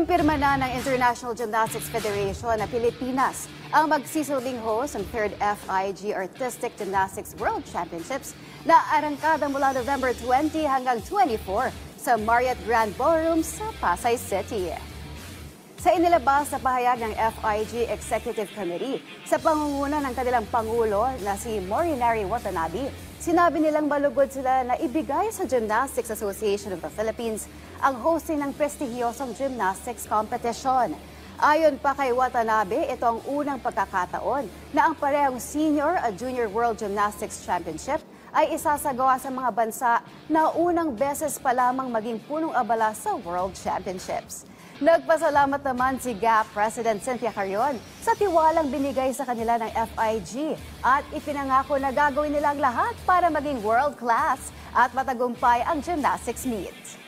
Kinumpirma na ng International Gymnastics Federation na Pilipinas ang magsisilbing host ng 3rd FIG Artistic Gymnastics World Championships na arangkada mula November 20 hanggang 24 sa Marriott Grand Ballroom sa Pasay City. Sa inilabas na pahayag ng FIG Executive Committee sa pangunguna ng kanilang Pangulo na si Morinari Watanabe, sinabi nilang malugod sila na ibigay sa Gymnastics Association of the Philippines ang hosting ng prestigyosong gymnastics competition. Ayon pa kay Watanabe, ito ang unang pagkakataon na ang parehong Senior at Junior World Gymnastics Championship ay isasagawa sa mga bansa na unang beses pa lamang maging punong abala sa World Championships. Nagpasalamat naman si GAP President Cynthia Carrion sa tiwalang binigay sa kanila ng FIG at ipinangako na gagawin nila ang lahat para maging world class at matagumpay ang gymnastics meet.